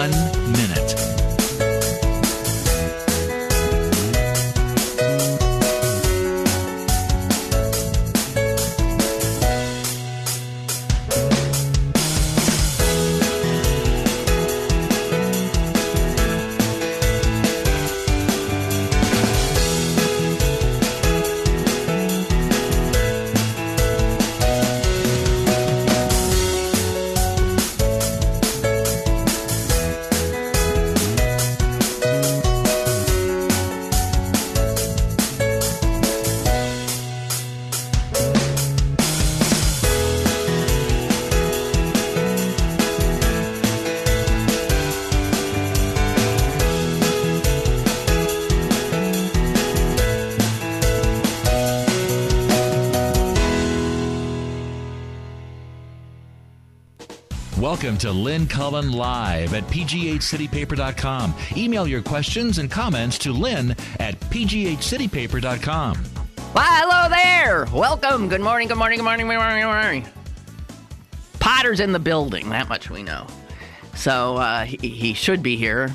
1 minute. Welcome to Lynn Cullen Live at pghcitypaper.com. Email your questions and comments to Lynn at pghcitypaper.com. Well, hello there. Welcome. Good morning, good morning, good morning, good morning, good morning. Potter's in the building. That much we know. So he should be here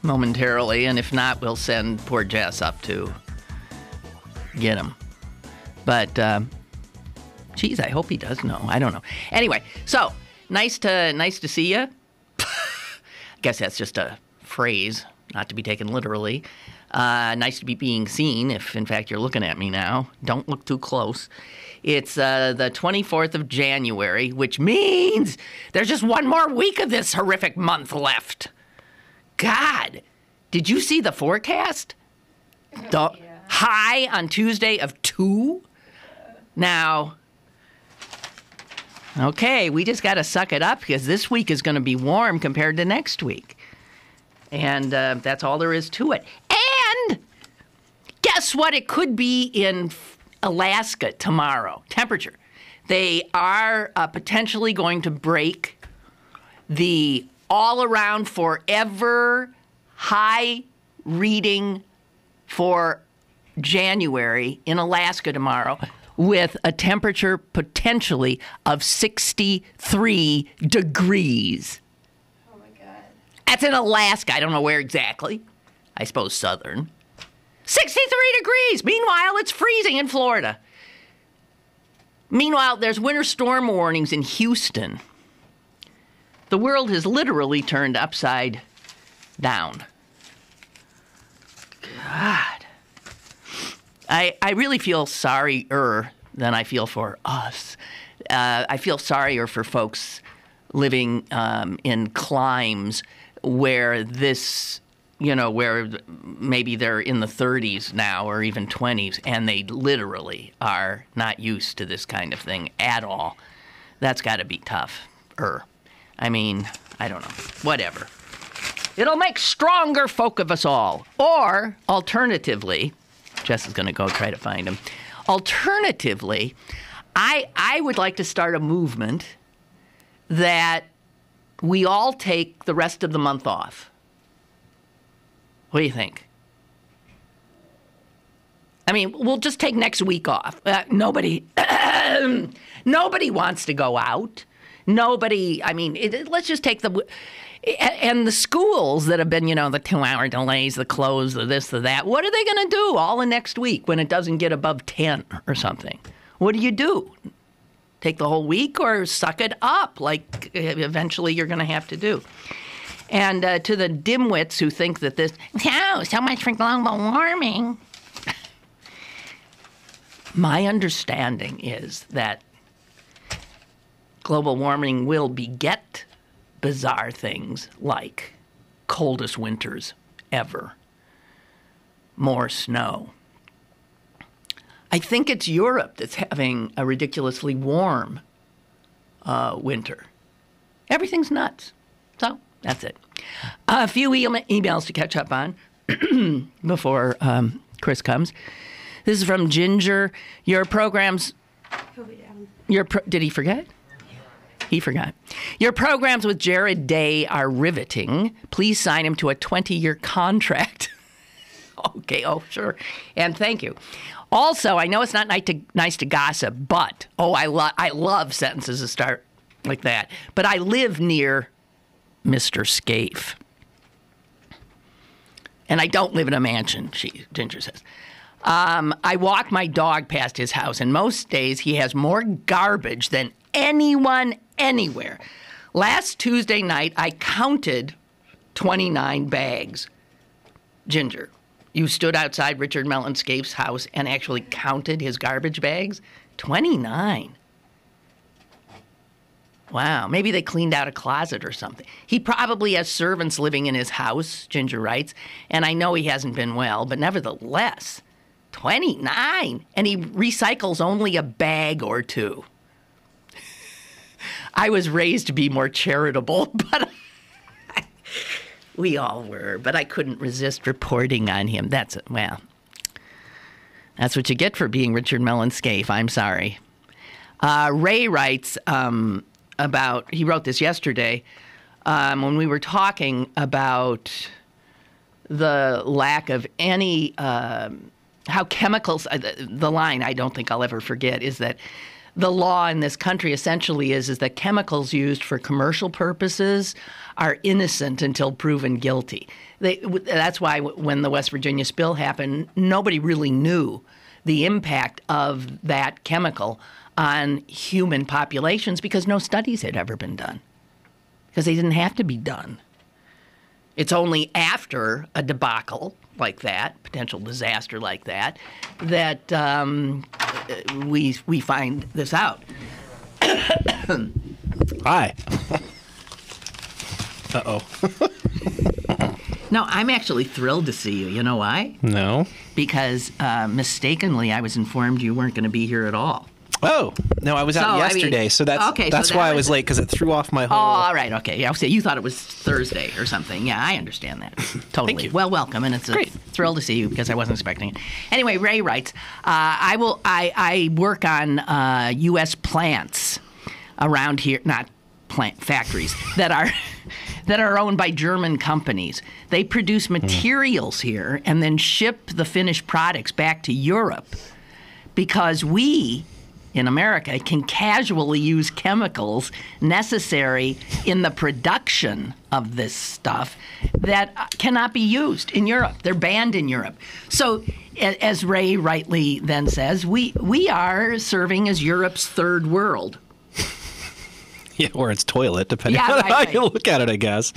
momentarily, and if not, we'll send poor Jess up to get him. But, geez, I hope he does know. I don't know. Anyway, so... Nice to see you. I guess that's just a phrase, not to be taken literally. Nice to be being seen, if in fact you're looking at me now. Don't look too close. It's the 24th of January, which means there's just one more week of this horrific month left. God, did you see the forecast? The high on Tuesday of 2? Now... Okay, we just got to suck it up because this week is going to be warm compared to next week. And that's all there is to it. And guess what? It could be in Alaska tomorrow. Temperature. They are potentially going to break the all-around forever high reading for January in Alaska tomorrow, with a temperature potentially of 63 degrees. Oh, my God. That's in Alaska. I don't know where exactly. I suppose southern. 63 degrees! Meanwhile, it's freezing in Florida. Meanwhile, there's winter storm warnings in Houston. The world has literally turned upside down. God. I really feel sorrier than I feel for us. I feel sorrier for folks living in climes where this, where maybe they're in the 30s now or even 20s, and they literally are not used to this kind of thing at all. That's got to be tough. I mean, I don't know. Whatever. It'll make stronger folk of us all. Or, alternatively... Jess is going to go try to find him. Alternatively, I would like to start a movement that we all take the rest of the month off. What do you think? I mean, we'll just take next week off. Nobody wants to go out. Let's just take the... And the schools that have been, the 2-hour delays, the close, the this, the that, what are they going to do all in next week when it doesn't get above 10 or something? What do you do? Take the whole week or suck it up like eventually you're going to have to do? And to the dimwits who think that this, so much for global warming. My understanding is that global warming will beget bizarre things like coldest winters ever, more snow. I think it's Europe that's having a ridiculously warm winter. Everything's nuts. So that's it. A few emails to catch up on before Chris comes. This is from Ginger. Your programs... Did he forget? He forgot. Your programs with Jared Day are riveting. Please sign him to a 20-year contract. Okay, sure. And thank you. Also, I know it's not nice to gossip, but, I love sentences that start like that. But I live near Mr. Scaife. And I don't live in a mansion, Ginger says. I walk my dog past his house, and most days he has more garbage than anyone anywhere. Last Tuesday night, I counted 29 bags. Ginger, you stood outside Richard Mellonscapes' house and actually counted his garbage bags? 29. Wow, maybe they cleaned out a closet or something. He probably has servants living in his house, Ginger writes, and I know he hasn't been well, but nevertheless, 29, and he recycles only a bag or two. I was raised to be more charitable, but we all were, but I couldn't resist reporting on him. That's what you get for being Richard Mellonscape. I'm sorry. Ray writes he wrote this yesterday when we were talking about the lack of any, how chemicals, the line I don't think I'll ever forget is that the law in this country essentially is that chemicals used for commercial purposes are innocent until proven guilty. That's why when the West Virginia spill happened, nobody really knew the impact of that chemical on human populations because no studies had ever been done, because they didn't have to be done. It's only after a debacle like that, potential disaster like that, that we find this out. Hi. Uh-oh. No, I'm actually thrilled to see you. You know why? No. Because mistakenly I was informed you weren't going to be here at all. Oh, no, I was out yesterday, so that's why I was late, because it threw off my whole... Oh, all right, okay. Yeah, you thought it was Thursday or something. Yeah, I understand that. Totally. Thank you. Well, welcome, and it's a thrill to see you, because I wasn't expecting it. Anyway, Ray writes, I work on U.S. plants around here, not plant factories, that are owned by German companies. They produce materials here and then ship the finished products back to Europe because we... in America, can casually use chemicals necessary in the production of this stuff that cannot be used in Europe. They're banned in Europe. So, as Ray rightly then says, we are serving as Europe's third world. Yeah, or its toilet, depending on how you look at it, I guess.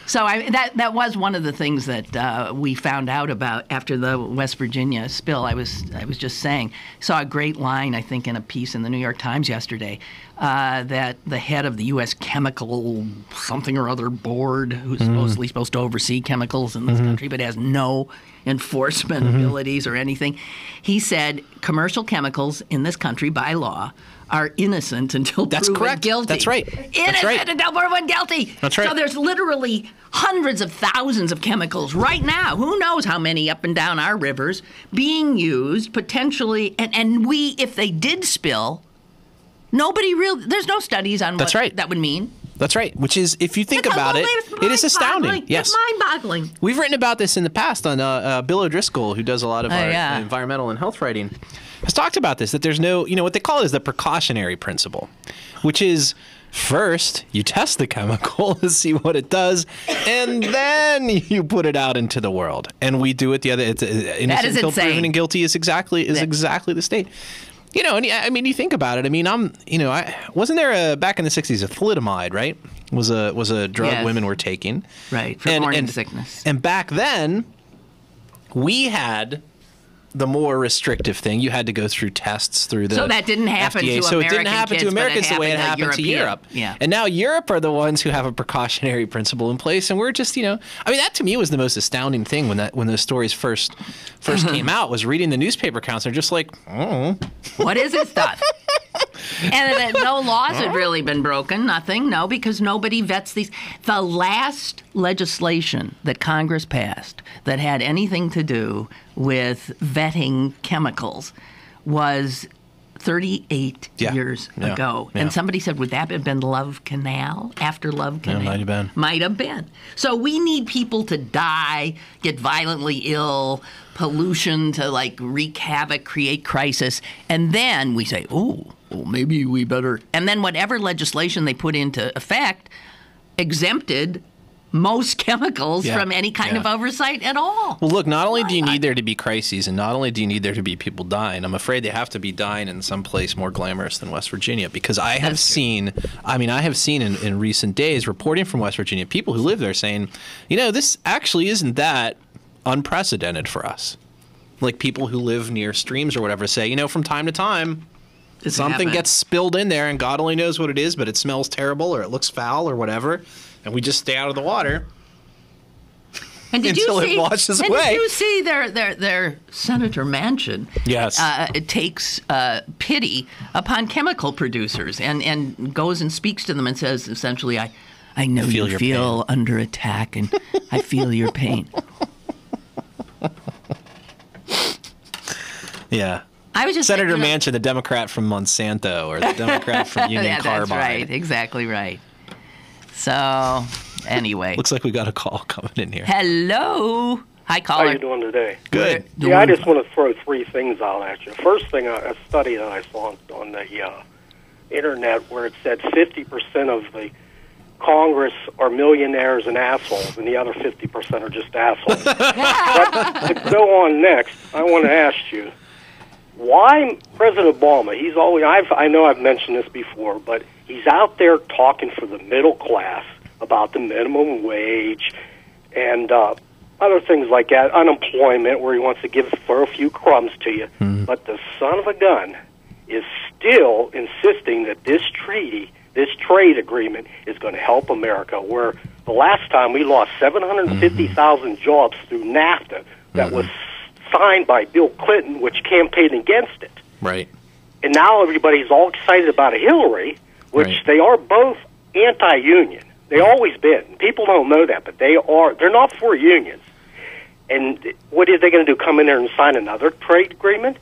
So that was one of the things that we found out about after the West Virginia spill. I was just saying, saw a great line, I think, in a piece in the New York Times yesterday, that the head of the U.S. Chemical something or other board, who's supposedly supposed to oversee chemicals in this country, but has no enforcement abilities or anything, he said commercial chemicals in this country by law are innocent until proven guilty. That's right. Innocent until proven guilty. That's right. So there's literally hundreds of thousands of chemicals right now, who knows how many up and down our rivers, being used potentially, and we, if they did spill, there's no studies on what that would mean. That's right, which is, if you think about it, it is astounding. Yes. It's mind-boggling. We've written about this in the past on Bill O'Driscoll, who does a lot of our environmental and health writing, has talked about this, that there's no, what they call is the precautionary principle, which is, first, you test the chemical to see what it does, and then you put it out into the world. And we do it the other. It's innocent until proven and guilty is exactly the state. And I mean, you think about it. I mean, wasn't there back in the 60s a thalidomide, right? Was a drug women were taking, right, for morning sickness. And back then, we had the more restrictive thing. You had to go through tests through the So that didn't happen FDA. to So American it didn't happen kids, to Americans the way it happened to Europe. Yeah. And now Europe are the ones who have a precautionary principle in place, and we're just, I mean, that to me was the most astounding thing when those stories first came out, was reading the newspaper accounts. They're just like, oh, what is this stuff? And no laws had really been broken, nothing, no, because nobody vets these. The last legislation that Congress passed that had anything to do with vetting chemicals was 38 years ago. Yeah. And somebody said, would that have been Love Canal? After Love Canal? Might have been. Might have been. So we need people to die, get violently ill, pollution to wreak havoc, create crisis, and then we say, well, maybe we better. And then whatever legislation they put into effect exempted most chemicals from any kind of oversight at all. Well, look, not only do you need there to be crises, and not only do you need there to be people dying, I'm afraid they have to be dying in some place more glamorous than West Virginia, because I have seen in recent days reporting from West Virginia, people who live there saying, this actually isn't that unprecedented for us. Like people who live near streams or whatever say, from time to time, something gets spilled in there and God only knows what it is, but it smells terrible or it looks foul or whatever. And we just stay out of the water until it washes away. Did you see their Senator Manchin? Yes. It takes pity upon chemical producers and goes and speaks to them and says, essentially, I know you feel under attack and I feel your pain. Yeah. I was just Senator Manchin, the Democrat from Monsanto or the Democrat from Union Carbide. That's right. Exactly right. So, anyway. Looks like we got a call coming in here. Hello. Hi, caller. How you doing today? Good. I just want to throw three things out at you. First thing, a study that I saw on the internet where it said 50% of the Congress are millionaires and assholes, and the other 50% are just assholes. But to go on next, I want to ask you, why President Obama, he's always, I know I've mentioned this before, but he's out there talking for the middle class about the minimum wage and other things like that, unemployment, where he wants to throw a few crumbs to you. But the son of a gun is still insisting that this trade agreement is going to help America, where the last time we lost 750,000 jobs through NAFTA that was signed by Bill Clinton, which campaigned against it. Right. And now everybody's all excited about Hillary, which they are both anti-union. They always been. People don't know that, but they're not for unions. And what are they going to do, come in there and sign another trade agreement?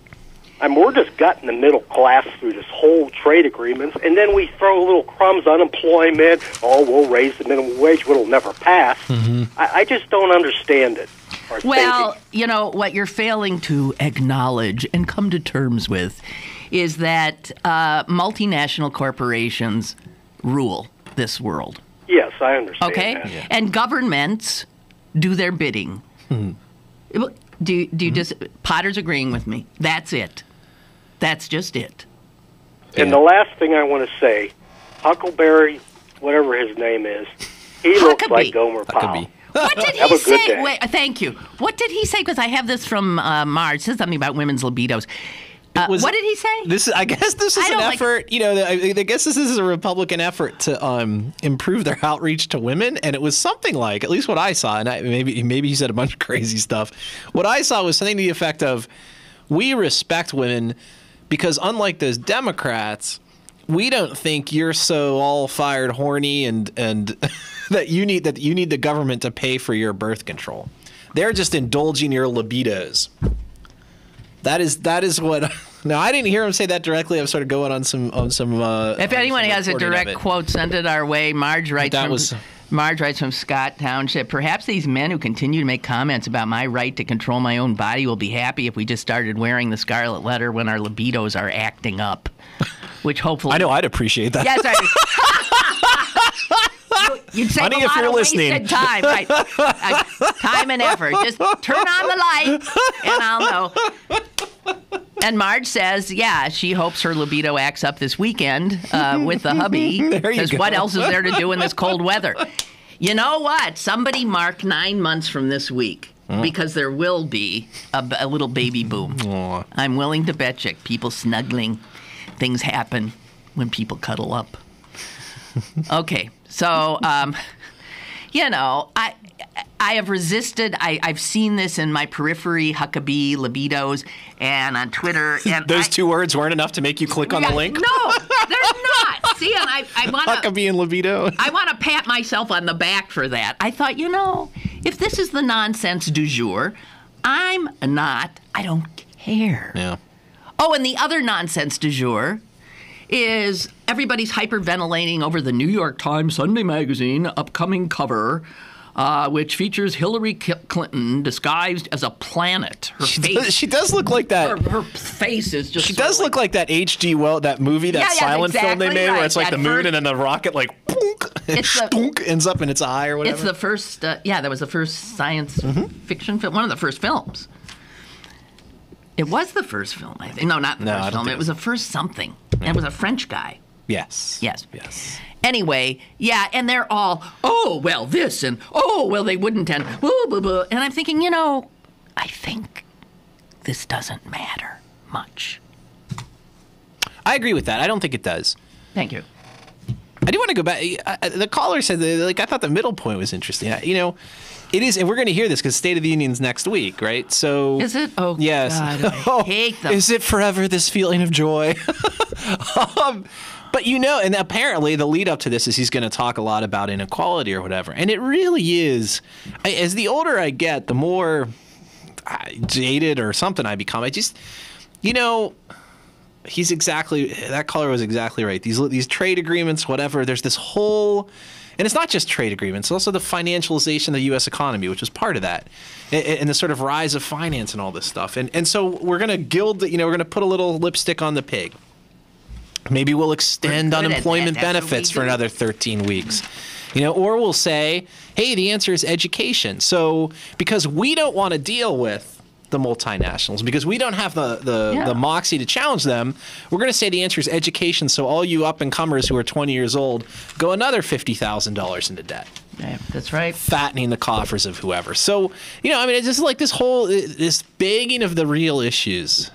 We're just gutting the middle class through this whole trade agreements, and then we throw little crumbs, unemployment, we'll raise the minimum wage, but it'll never pass. I just don't understand it. Well, what you're failing to acknowledge and come to terms with is that multinational corporations rule this world. Yes, I understand. Okay? That. Yeah. And governments do their bidding. Do you just... Potter's agreeing with me. That's it. That's just it. And the last thing I want to say, Huckleberry, whatever his name is, he looks like Gomer Powell. What did he say? Wait, thank you. What did he say? Because I have this from Marge. It says something about women's libidos. What did he say? I guess this is an effort. I guess this is a Republican effort to improve their outreach to women, and it was something like, at least what I saw, and maybe he said a bunch of crazy stuff. What I saw was something to the effect of, "We respect women because, unlike those Democrats, we don't think you're so all fired horny and that you need the government to pay for your birth control. They're just indulging your libidos." That is what. Now, I didn't hear him say that directly. I was sort of going on some. If anyone has a direct quote, send it our way. Marge writes from Scott Township. Perhaps these men who continue to make comments about my right to control my own body will be happy if we just started wearing the scarlet letter when our libidos are acting up. Which hopefully, I know I'd appreciate that. Yes, you'd save Honey, a lot of listening. wasted time, right? Time and effort. Just turn on the light, and I'll know. And Marge says, she hopes her libido acts up this weekend with the hubby. Because what else is there to do in this cold weather? You know what? Somebody mark 9 months from this week, because there will be a little baby boom. Aww. I'm willing to bet you. People snuggling. Things happen when people cuddle up. Okay. So, I have resisted. I've seen this in my periphery, Huckabee, libidos, and on Twitter. And those two words weren't enough to make you click on the link? No, they're not. See, and I want Huckabee and libido. I want to pat myself on the back for that. I thought, if this is the nonsense du jour, I don't care. Yeah. Oh, and the other nonsense du jour is everybody's hyperventilating over the New York Times Sunday Magazine upcoming cover, which features Hillary Clinton disguised as a planet. Her face, she does look like that. Her face is just. She does look like that H.G. Wells, that movie, that silent film they made, where it's like the moon and then the rocket, like. Plunk. Stunk ends up in its eye or whatever. It's the first, that was the first science fiction film, one of the first films. It was the first film, I think. No, not the first film. It was the first something. And it was a French guy. Yes. Anyway, and they're all, oh, well, this, and oh, well, they wouldn't, and blah, blah, blah. And I'm thinking, I think this doesn't matter much. I agree with that. I don't think it does. Thank you. I do want to go back. The caller said, I thought the middle point was interesting. It is, and we're going to hear this because State of the Union's next week, right? So is it? Oh, yes. God, I hate them. Is it forever, this feeling of joy? But and apparently the lead up to this is he's going to talk a lot about inequality or whatever. And it really is, as the older I get, the more jaded or something I become. I just, that caller was exactly right. These trade agreements, whatever, there's this whole, and it's not just trade agreements, it's also the financialization of the U.S. economy, which was part of that, and the sort of rise of finance and all this stuff. And so we're going to we're going to put a little lipstick on the pig. Maybe we'll extend unemployment benefits for another 13 weeks. Or we'll say, hey, the answer is education. So because we don't want to deal with the multinationals, because we don't have the moxie to challenge them, we're going to say the answer is education. So all you up-and-comers who are 20 years old go another $50,000 into debt. Yeah, that's right. Fattening the coffers of whoever. So, it's just like this begging of the real issues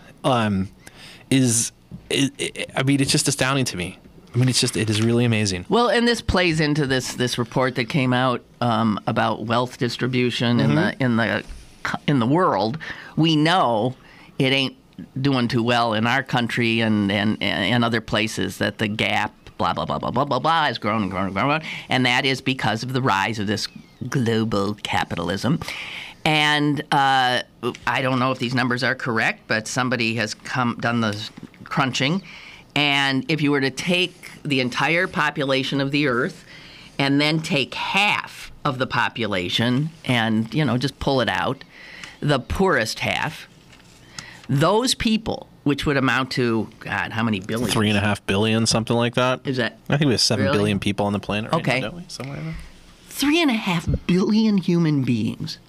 it's just astounding to me. It is really amazing. Well, and this plays into this report that came out about wealth distribution in the world. We know it ain't doing too well in our country and other places, that the gap, blah, blah, blah, blah, blah, blah, blah, has grown and grown and grown. And that is because of the rise of this global capitalism. And I don't know if these numbers are correct, but somebody has done the crunching. And if you were to take the entire population of the Earth and then take half of the population and, just pull it out, the poorest half, those people, which would amount to, God, how many billion? 3.5 billion, something like that. Is that? I think we have 7 billion people on the planet right now, don't we? Somewhere in there. 3.5 billion human beings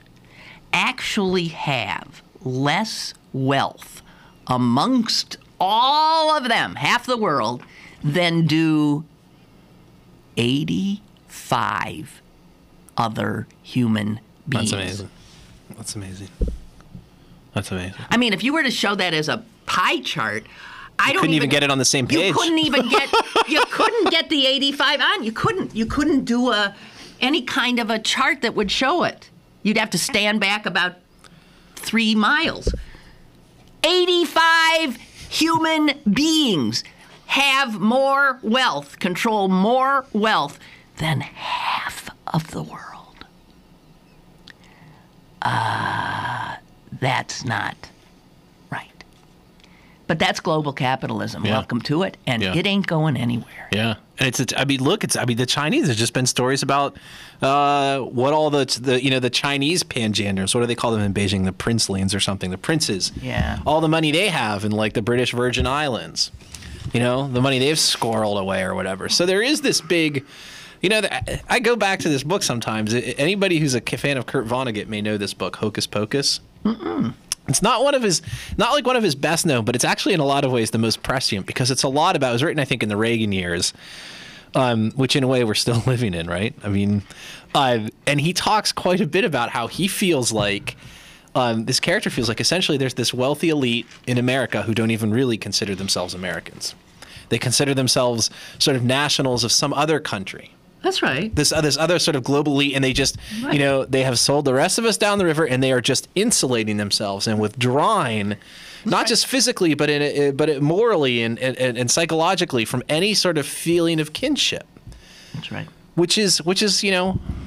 actually have less wealth amongst all of them, half the world, than do 85 other human beings. That's amazing. If you were to show that as a pie chart, you couldn't even get it on the same page. You couldn't even get. You couldn't get the 85 on. You couldn't. You couldn't do any kind of a chart that would show it. You'd have to stand back about 3 miles. 85 human beings have more wealth, control more wealth than half of the world. That's not right. But that's global capitalism. Yeah. Welcome to it. And it ain't going anywhere. Yeah. And the Chinese, there's just been stories about what all the Chinese panhandlers, what do they call them in Beijing? The princelings or something, the princes. Yeah. All the money they have in the British Virgin Islands, the money they've squirreled away or whatever. So there is this big, I go back to this book sometimes. Anybody who's a fan of Kurt Vonnegut may know this book, Hocus Pocus. Mm-mm. It's not one of his best known, but it's actually in a lot of ways the most prescient because it's a lot about. It was written, I think, in the Reagan years, which in a way we're still living in, right? And he talks quite a bit about how he feels like this character feels like essentially there's this wealthy elite in America who don't even really consider themselves Americans. They consider themselves sort of nationals of some other country. That's right. This other sort of global elite, and they just, they have sold the rest of us down the river, and they are just insulating themselves and withdrawing, not just physically, but morally and psychologically from any sort of feeling of kinship. That's right. Which is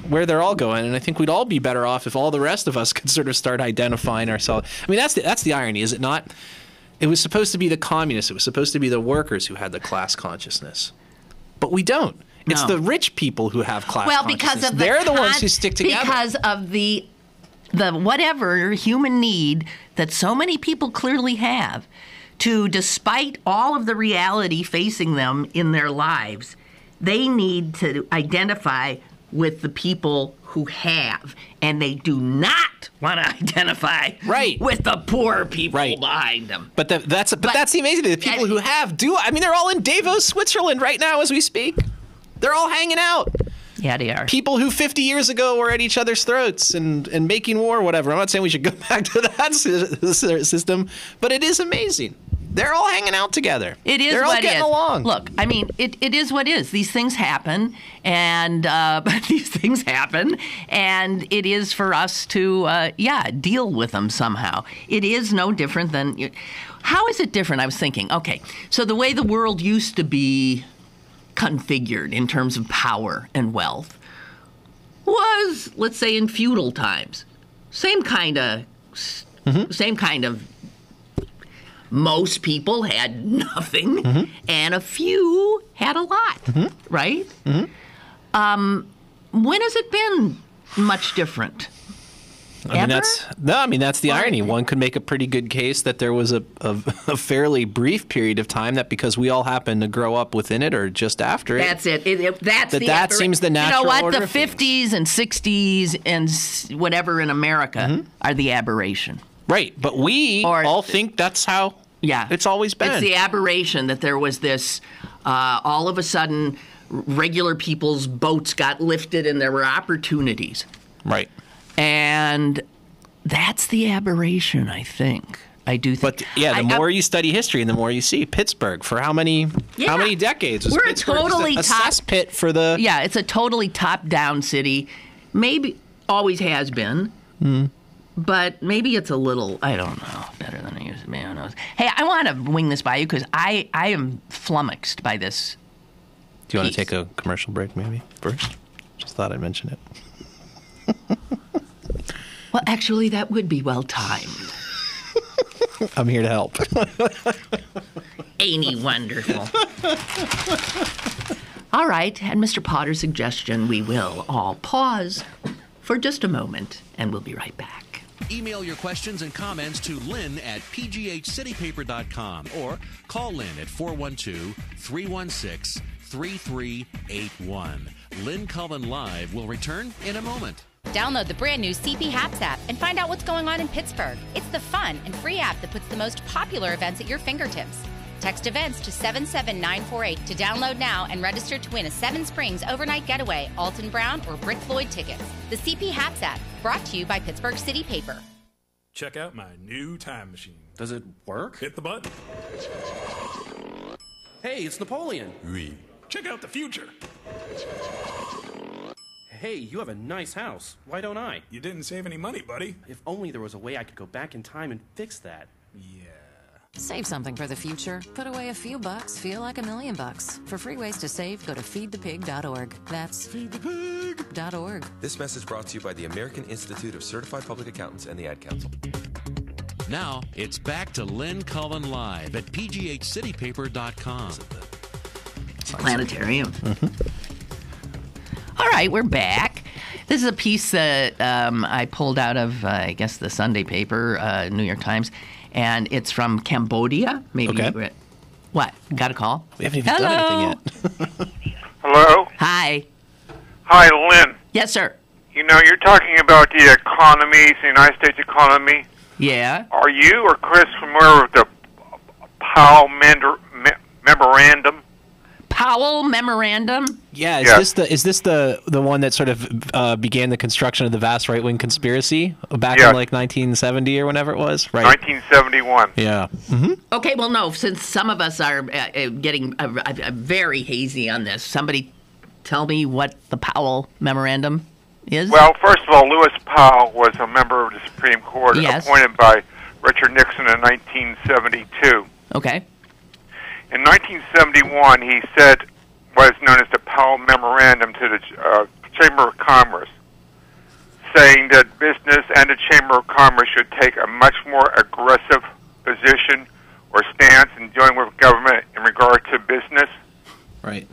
where they're all going, and I think we'd all be better off if all the rest of us could sort of start identifying ourselves. That's the irony, is it not? It was supposed to be the communists. It was supposed to be the workers who had the class consciousness, but we don't. It's the rich people who have class consciousness. Because of they're the ones who stick together. Because of the whatever human need that so many people clearly have to, despite all of the reality facing them in their lives, they need to identify with the people who have, and they do not want to identify with the poor people behind them. But that's the amazing thing. The people who have do. I mean, they're all in Davos, Switzerland right now as we speak. They're all hanging out. Yeah, they are. People who 50 years ago were at each other's throats and making war, whatever. I'm not saying we should go back to that system, but it is amazing. They're all hanging out together. It is. They're all getting along. Look, I mean, it is what is. These things happen, and it is for us to, deal with them somehow. It is no different than. How is it different? I was thinking. Okay, so the way the world used to be configured in terms of power and wealth was, let's say, in feudal times. Same kind of. Most people had nothing, and a few had a lot, right? When has it been much different? That's the irony. One could make a pretty good case that there was a fairly brief period of time that because we all happen to grow up within it or just after it. That's it. That seems the natural order. You know what? Order the 50s and 60s and whatever in America are the aberration. Right, but we all think that's how it's always been. It's the aberration that there was this, all of a sudden, regular people's boats got lifted and there were opportunities. Right. And that's the aberration, I think. I do think. But the more you study history and the more you see Pittsburgh for how many decades was We're Pittsburgh a totally a cesspit for the it's a totally top-down city. Maybe always has been. But maybe it's a little, I don't know, better than I used to be. Who knows? Hey, I want to wing this by you because I am flummoxed by this. Do you want to take a commercial break maybe first? Just thought I'd mention it. Well, actually, that would be well-timed. I'm here to help. Ain't he wonderful? All right, and Mr. Potter's suggestion, we will all pause for just a moment, and we'll be right back. Email your questions and comments to Lynn at pghcitypaper.com or call Lynn at 412-316-3381. Lynn Cullen Live will return in a moment. Download the brand new CP Haps app and find out what's going on in Pittsburgh. It's the fun and free app that puts the most popular events at your fingertips. Text events to 77948 to download now and register to win a Seven Springs overnight getaway, Alton Brown, or Brick Floyd tickets. The CP Haps app, brought to you by Pittsburgh City Paper. Check out my new time machine. Does it work? Hit the button. Hey, it's Napoleon. Oui. Check out the future. Hey, you have a nice house. Why don't I? You didn't save any money, buddy. If only there was a way I could go back in time and fix that. Yeah. Save something for the future. Put away a few bucks, feel like $1 million. For free ways to save, go to feedthepig.org. That's feedthepig.org. This message brought to you by the American Institute of Certified Public Accountants and the Ad Council. Now, it's back to Lynn Cullen Live at pghcitypaper.com. Planetary. All right, we're back. This is a piece that I pulled out of, I guess, the Sunday paper, New York Times. And it's from Cambodia. Maybe. Okay. What? Got a call? We haven't even done anything yet. Hello? Hi. Hi, Lynn. Yes, sir. You know, you're talking about the economies, the United States economy. Yeah. Are you or Chris familiar with the Powell Memorandum? Powell Memorandum? Yeah, is this the one that sort of began the construction of the vast right-wing conspiracy back in like 1970 or whenever it was? Right. 1971. Yeah. Okay, well, no, since some of us are getting very hazy on this, somebody tell me what the Powell Memorandum is? Well, first of all, Lewis Powell was a member of the Supreme Court appointed by Richard Nixon in 1972. Okay. In 1971, he said what is known as the Powell Memorandum to the Chamber of Commerce, saying that business and the Chamber of Commerce should take a much more aggressive position or stance in dealing with government in regard to business. Right.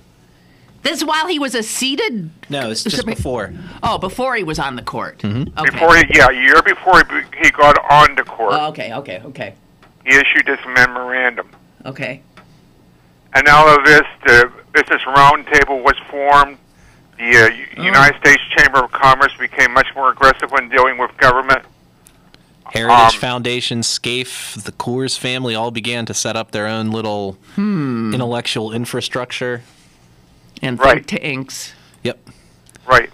This while he was seated? No, it's just before. Oh, before he was on the court. Okay. Before a year before he got on the court. Oh, okay. He issued this memorandum. Okay. and out of this, the Business Roundtable was formed. The United States Chamber of Commerce became much more aggressive when dealing with government. Heritage Foundation, SCAFE, the Coors family all began to set up their own little intellectual infrastructure. And think tanks. Yep. Right.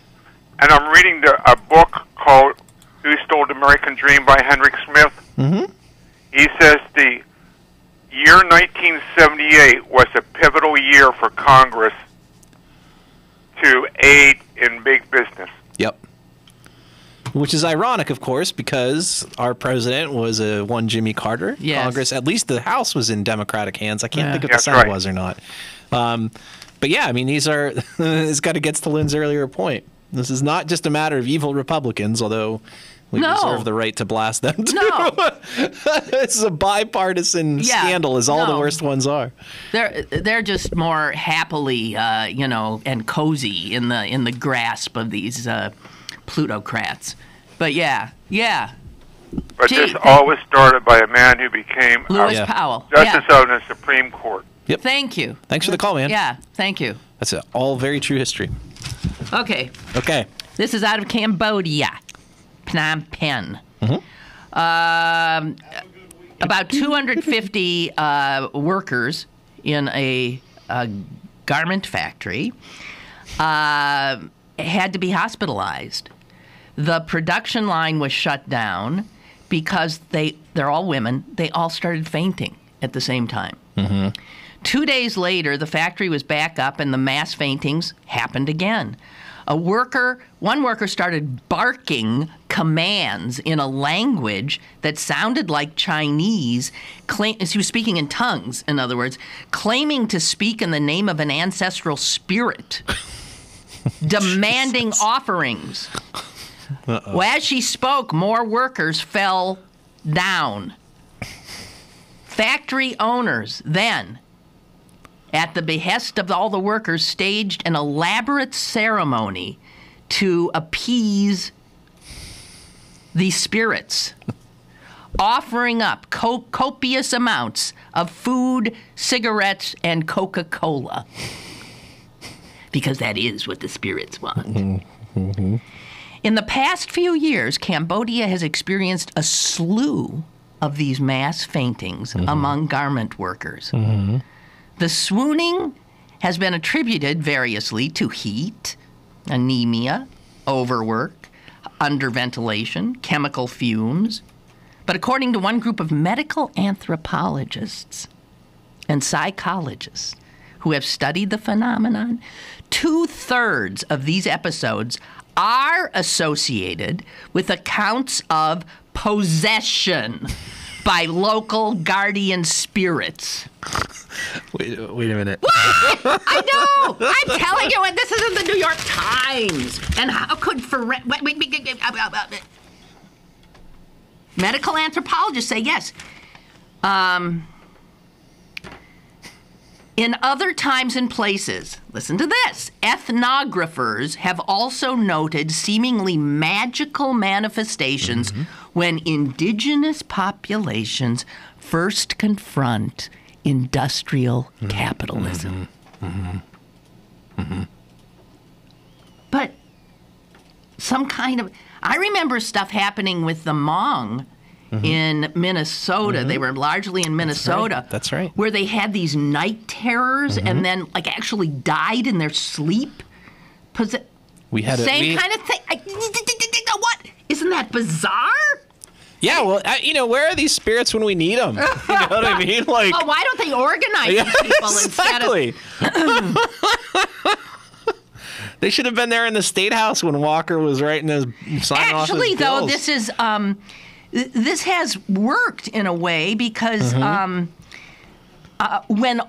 And I'm reading a book called Who Stole the American Dream by Henrik Smith. Mm-hmm. He says the year 1978 was a pivotal year for Congress to aid in big business. Yep. Which is ironic, of course, because our president was one Jimmy Carter. Yes. Congress, at least the House was in Democratic hands. I can't think if the Senate was or not. But yeah, I mean, these are, this kind of gets to Lynn's earlier point. This is not just a matter of evil Republicans, although we reserve the right to blast them too. No. This is a bipartisan scandal, as all the worst ones are. They're just more happily, and cozy in the grasp of these plutocrats. But yeah. But this always started by a man who became Lewis Powell, Justice of the Supreme Court. Yep. Thank you. Thanks for the call, man. Yeah, thank you. That's all very true history. Okay. This is out of Cambodia, Phnom Penh. Mm-hmm. About 250 workers in a garment factory had to be hospitalized. The production line was shut down because they're all women. They all started fainting at the same time. Mm-hmm. 2 days later, the factory was back up and the mass faintings happened again. One worker started barking commands in a language that sounded like Chinese. He was speaking in tongues, in other words, claiming to speak in the name of an ancestral spirit, demanding offerings. Well, as she spoke, more workers fell down. Factory owners then, at the behest of all the workers, staged an elaborate ceremony to appease the spirits, offering up copious amounts of food, cigarettes, and Coca-Cola. Because that is what the spirits want. Mm-hmm. In the past few years, Cambodia has experienced a slew of these mass faintings among garment workers. Mm-hmm. The swooning has been attributed variously to heat, anemia, overwork, underventilation, chemical fumes. But according to one group of medical anthropologists and psychologists who have studied the phenomenon, 2/3 of these episodes are associated with accounts of possession by local guardian spirits. Wait a minute. What? I know. I'm telling you, and this is in the New York Times. And how could medical anthropologists say yes? In other times and places, listen to this, ethnographers have also noted seemingly magical manifestations when indigenous populations first confront industrial capitalism. But some kind of... I remember stuff happening with the Hmong in Minnesota. They were largely in Minnesota. That's right. Where they had these night terrors and then actually died in their sleep. We had same kind of thing. What? Isn't that bizarre? Yeah, well, where are these spirits when we need them? You know what I mean? Like, oh, why don't they organize these people exactly. instead of... They should have been there in the State House when Walker was writing his signing off his bills. Actually, though, this is this has worked in a way because when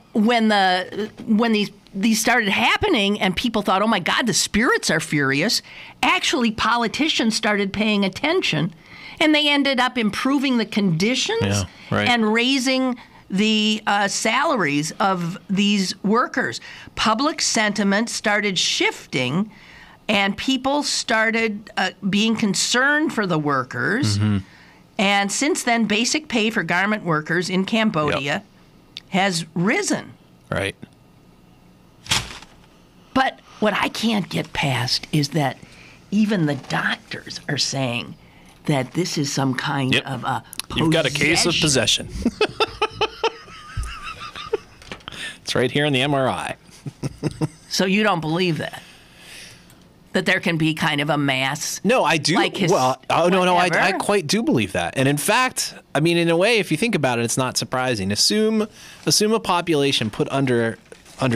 these started happening and people thought, oh my God, the spirits are furious, actually politicians started paying attention and they ended up improving the conditions and raising the salaries of these workers. Public sentiment started shifting and people started being concerned for the workers. And since then, basic pay for garment workers in Cambodia has risen. Right. But what I can't get past is that even the doctors are saying that this is some kind of a possession. You've got a case of possession. It's right here in the MRI. So you don't believe that? That there can be kind of a mass? No, I do. Like I quite do believe that. And in fact, I mean, in a way, if you think about it, it's not surprising. Assume a population put under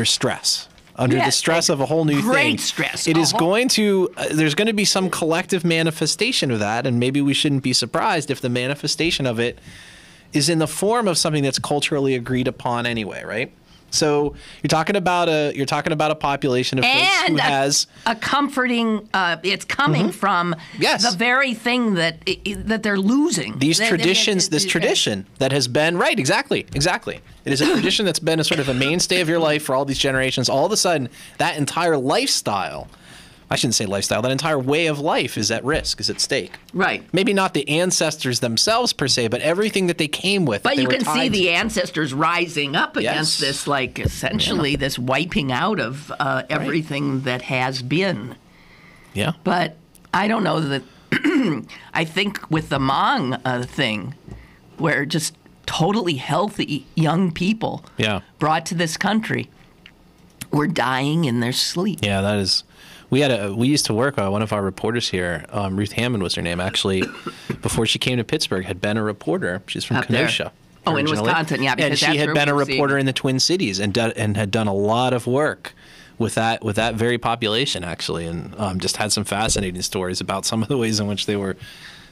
stress. Under the stress of a whole new thing. Great stress. It is going to, there's going to be some collective manifestation of that, and maybe we shouldn't be surprised if the manifestation of it is in the form of something that's culturally agreed upon anyway, right? So you're talking about a population of folks who has a comforting. It's coming from the very thing that they're losing. These traditions, this tradition that has been right. Exactly. It is a tradition that's been a sort of a mainstay of your life for all these generations. All of a sudden, that entire lifestyle. I shouldn't say lifestyle. That entire way of life is at risk, is at stake. Right. Maybe not the ancestors themselves per se, but everything that they came with. But you can see the ancestors rising up against this, like essentially this wiping out of everything that has been. Yeah. But I don't know that. I think with the Hmong thing, where just totally healthy young people brought to this country were dying in their sleep. Yeah, that is. We used to work. One of our reporters here, Ruth Hammond was her name. Actually, before she came to Pittsburgh, had been a reporter. She's from Kenosha. Oh, in Wisconsin, yeah. And she had been a reporter in the Twin Cities and had done a lot of work with that very population, actually, and just had some fascinating stories about some of the ways in which they were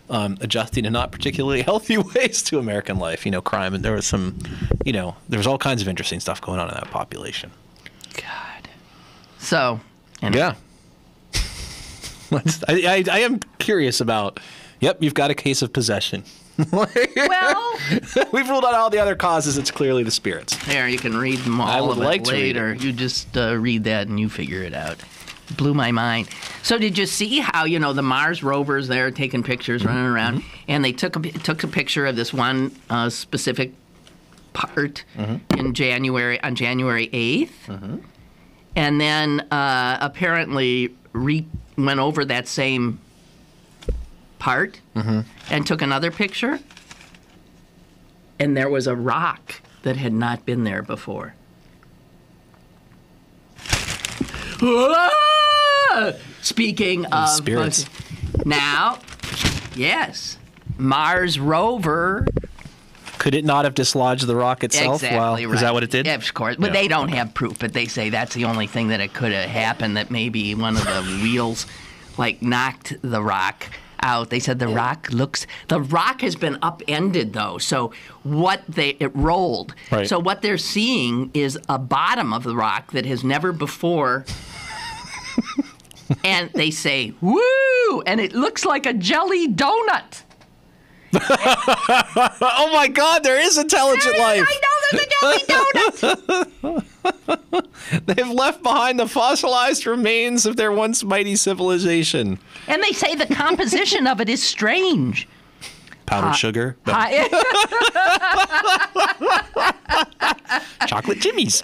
adjusting in not particularly healthy ways to American life. Crime, and there was there was all kinds of interesting stuff going on in that population. God. So. Anyway. Yeah. I am curious about. Yep, you've got a case of possession. Well, we've ruled out all the other causes. It's clearly the spirits. There, you can read them all. I would like later. You just read that and you figure it out. Blew my mind. So did you see how the Mars rovers there taking pictures, running around, and they took a picture of this one specific part in January on January 8th, and then apparently went over that same part and took another picture, and there was a rock that had not been there before. Speaking of spirits, now, yes, Mars rover. Could it not have dislodged the rock itself? Exactly right. Is that what it did? Yeah, of course. But they don't have proof, but they say that's the only thing that it could have happened, that maybe one of the wheels knocked the rock out. They said the rock has been upended though. So it rolled. Right. So what they're seeing is a bottom of the rock that has never before and they say, "Woo!" and it looks like a jelly donut. Oh my God, there is intelligent life. I know there's a jelly donut. They've left behind the fossilized remains of their once mighty civilization. And they say the composition of it is strange. Powdered sugar? No. Chocolate jimmies.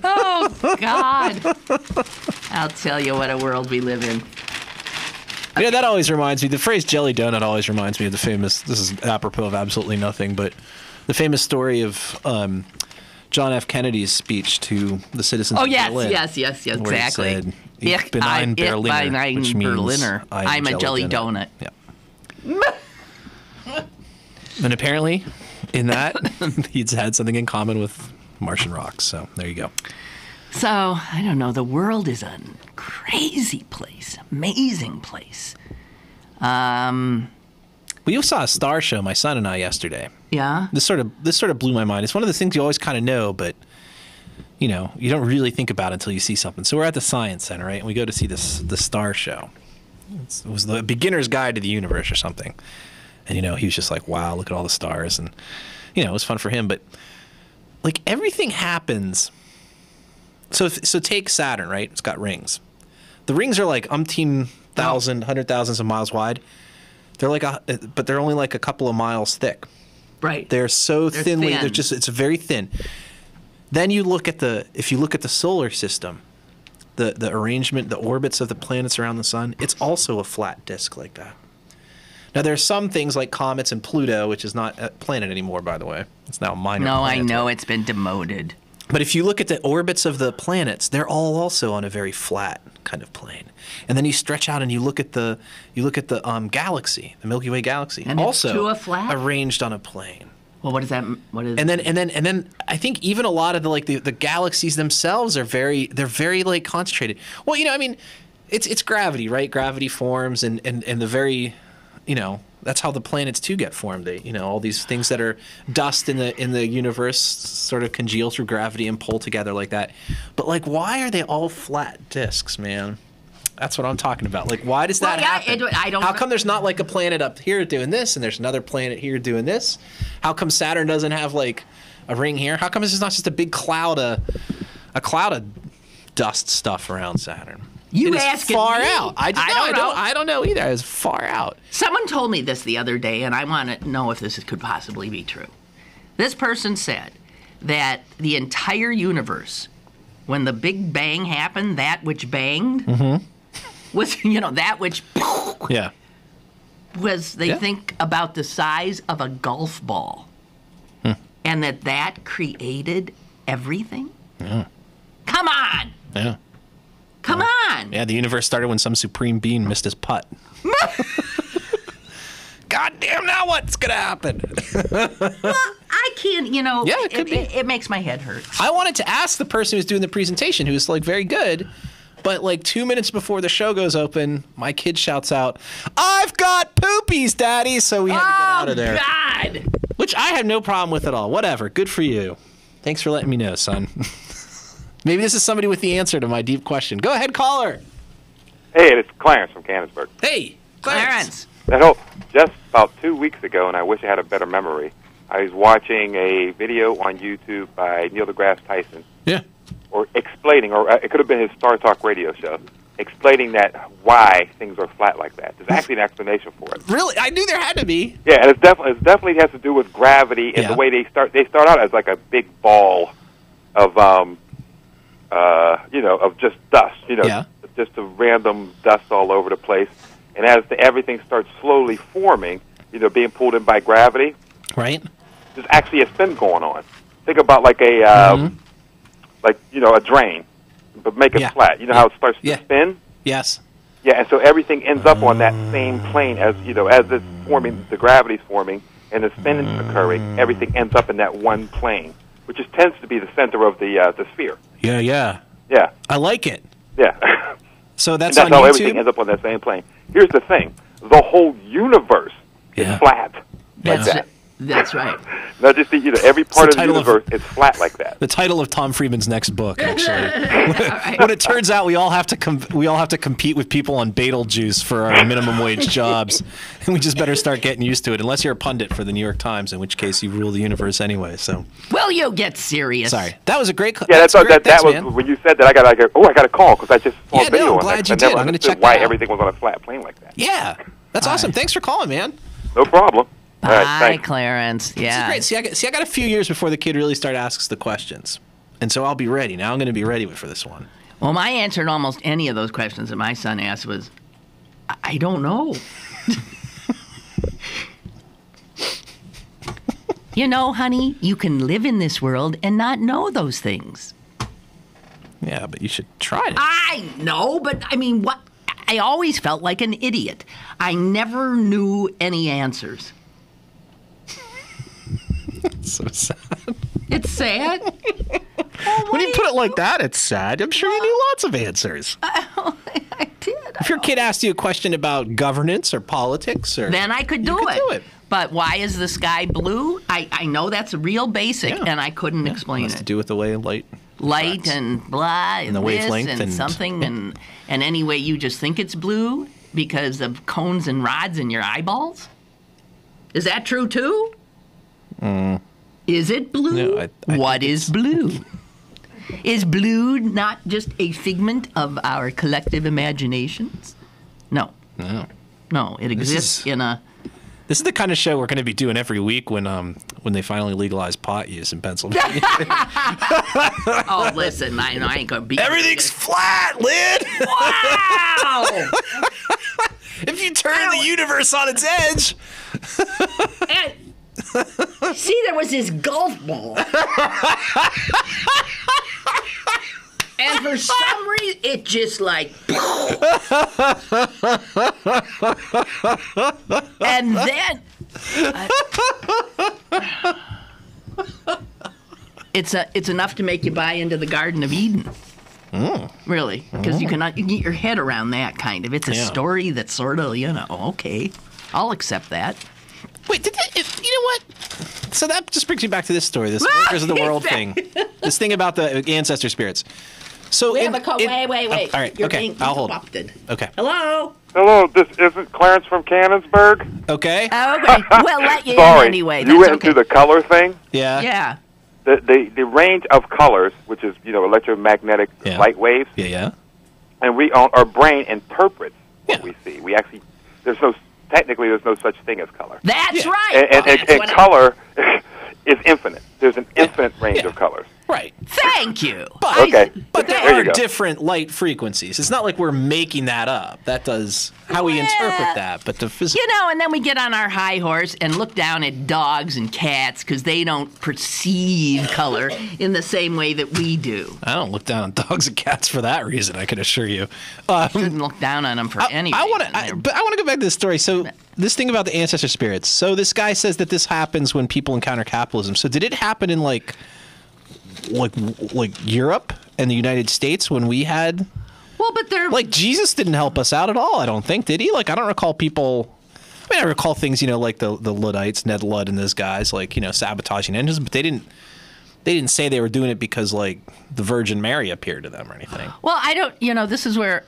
Oh, God. I'll tell you what a world we live in. Yeah, that always reminds me. The phrase jelly donut always reminds me of the famous, this is apropos of absolutely nothing, but the famous story of John F. Kennedy's speech to the citizens of Berlin. Yes, exactly. Said, Ich bin ein Berliner, which means I'm a jelly donut. Yeah. And apparently, in that, he's had something in common with Martian rocks. So there you go. So, I don't know. The world is a crazy place, amazing place. We saw a star show, my son and I, yesterday. Yeah? This sort of blew my mind. It's one of the things you always kind of know, but you don't really think about it until you see something. So we're at the Science Center, right? And we go to see the star show. It was the Beginner's Guide to the Universe or something. And he was just like, wow, look at all the stars. And it was fun for him, but everything happens. So take Saturn, right? It's got rings. The rings are like umpteen thousand, 100,000s of miles wide. They're but they're only like a couple of miles thick. Right. They're so They're thinly. thin. It's very thin. Then if you look at the solar system, the arrangement, the orbits of the planets around the sun, it's also a flat disk like that. Now, there's some things like comets and Pluto, which is not a planet anymore, by the way. It's now a minor No, planet. I know it's been demoted. But if you look at the orbits of the planets, they're all also on a very flat kind of plane. And then you stretch out and you look at the galaxy, the Milky Way galaxy, and also it's to a flat? arranged on a plane. Well, what is that? What is? And then I think even a lot of the galaxies themselves are very like concentrated. Well, you know, I mean, it's gravity, right? Gravity forms and the very, you know, that's how the planets too get formed. They, you know, all these things that are dust in the universe sort of congeal through gravity and pull together like that. But like, why are they all flat disks, man? That's what I'm talking about. Like, why does that happen? I don't. How come there's not like a planet up here doing this, and there's another planet here doing this? How come Saturn doesn't have like a ring here? How come it's not just a big cloud of dust stuff around Saturn? You it asking far me? out. I don't know either. It's far out. Someone told me this the other day, and I want to know if this could possibly be true. This person said that the entire universe, when the Big Bang happened, that which banged, was, you know, that which Yeah. was, they think, about the size of a golf ball. And that created everything? Yeah. Come on! Yeah. Come on! Yeah, the universe started when some supreme being missed his putt. God damn, now what's going to happen? Well, I can't, you know, Yeah, it could be. It makes my head hurt. I wanted to ask the person who was doing the presentation, who was like very good, but like 2 minutes before the show goes open, my kid shouts out, "I've got poopies, Daddy!" So we had to get out of there. God! Which I have no problem with at all. Whatever. Good for you. Thanks for letting me know, son. Maybe this is somebody with the answer to my deep question. Go ahead, caller. Hey, it's Clarence from Canonsburg. Hey, Clarence. Just about 2 weeks ago, and I wish I had a better memory, I was watching a video on YouTube by Neil deGrasse Tyson. Yeah. Or explaining, or it could have been his Star Talk radio show, explaining that why things are flat like that. There's actually an explanation for it. Really? I knew there had to be. Yeah, and it definitely has to do with gravity and the way they start. They start out as like a big ball of of just dust, just a random dust all over the place. And as everything starts slowly forming, being pulled in by gravity, right? There's actually a spin going on. Think about like a a drain, but make it flat. You know how it starts to spin? Yes. Yeah, and so everything ends up on that same plane as it's forming, the gravity's forming, and the spin is occurring. Everything ends up in that one plane, which tends to be the center of the sphere. Yeah. I like it. Yeah. So that's how on YouTube? everything ends up on that same plane. Here's the thing: the whole universe is flat. Like that. That's right. Not just every part of the universe is flat like that. The title of Tom Friedman's next book, actually. When it turns out we all have to compete with people on Betelgeuse for our minimum wage jobs, and we just better start getting used to it. Unless you're a pundit for the New York Times, in which case you rule the universe anyway. So. Will you get serious? Sorry, that was a great. Yeah, that was man. when you said that. I got a call because I just saw a video I'm on glad that. you I did. never I'm going to check why that out. everything was on a flat plane like that. Yeah, that's awesome. Thanks for calling, man. No problem. Bye, All right, thanks. Clarence. Yeah. This is great. See, I got a few years before the kid really started asking the questions, and so I'll be ready. Now I'm going to be ready for this one. Well, my answer to almost any of those questions that my son asked was, I don't know. Honey, you can live in this world and not know those things. Yeah, but you should try it. I know, but I mean, what? I always felt like an idiot. I never knew any answers. It's so sad. It's sad? When you put it like that, it's sad. I'm sure you knew lots of answers. I did. If your kid asked you a question about governance or politics, then I could do it. But why is the sky blue? I know that's real basic, and I couldn't explain it. It has to do with the way light and blah, and the wavelength and something, and anyway, you just think it's blue because of cones and rods in your eyeballs? Is that true too? Is it blue? No, What is blue? Is blue not just a figment of our collective imaginations? No, it exists in a This is the kind of show we're going to be doing every week when they finally legalize pot use in Pennsylvania. Oh, listen, I ain't going to be... Everything's flat, Lynn! Wow! If you turn the universe on its edge... And, see, there was this golf ball. And for some reason, it just like... And then... It's enough to make you buy into the Garden of Eden. Really. Because you can get your head around that kind of. It's a story that's sort of, okay, I'll accept that. Wait, you know what? So that just brings me back to this story, this Workers of the World thing. This thing about the ancestor spirits. So wait. All right, You're okay, I'll hold. Okay. Hello? Hello, this isn't Clarence from Canonsburg? Okay. Okay, we'll let you Sorry, in anyway. you went into the color thing? Yeah. Yeah. The range of colors, which is, electromagnetic light waves. Yeah. And our brain interprets what we see. We actually, there's no such thing as color. That's right. And color is infinite. There's an infinite range of colors. Right. Thank you. But there are different light frequencies. It's not like we're making that up. That does how we interpret that. But the physical... and then we get on our high horse and look down at dogs and cats because they don't perceive color in the same way that we do. I don't look down on dogs and cats for that reason, I can assure you. Shouldn't look down on them for any reason. But I want to go back to this story. So this thing about the ancestor spirits. So this guy says that this happens when people encounter capitalism. So did it happen in like Europe and the United States when we had... Well, but they're... Like, Jesus didn't help us out at all, I don't think, did he? Like, I don't recall people... I recall things, like the Luddites, Ned Ludd and those guys, sabotaging engines, but they didn't say they were doing it because, the Virgin Mary appeared to them or anything. Well, I don't... this is where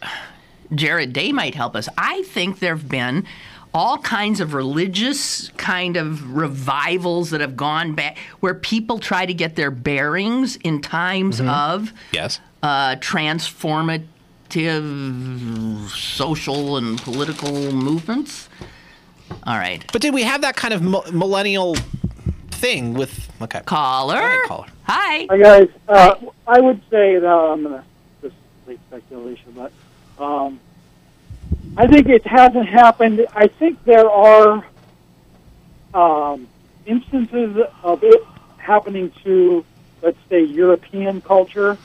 Jared Day might help us. I think there have been all kinds of religious kind of revivals that have gone back where people try to get their bearings in times of transformative social and political movements. All right. But did we have that kind of millennial thing with... Okay. Caller? Go ahead, caller. Hi. Hi, guys. I would say that I'm going to just make speculation, but... I think it hasn't happened. I think there are instances of it happening to, let's say, European culture,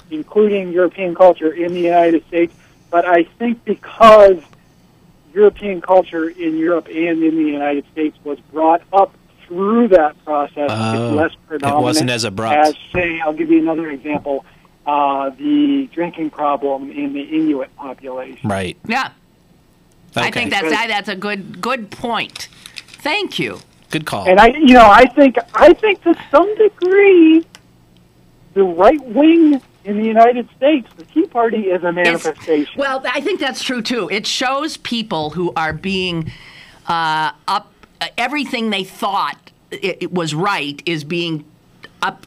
including European culture in the United States. But I think because European culture in Europe and in the United States was brought up through that process, it's less predominant. It wasn't as abrupt. As, say, I'll give you another example, the drinking problem in the Inuit population. Right. Yeah. Okay. I think that's a good point. Thank you. Good call. And I think to some degree, the right wing in the United States, the Tea Party, is a manifestation. Well, I think that's true too. It shows people who are being everything they thought it was right is being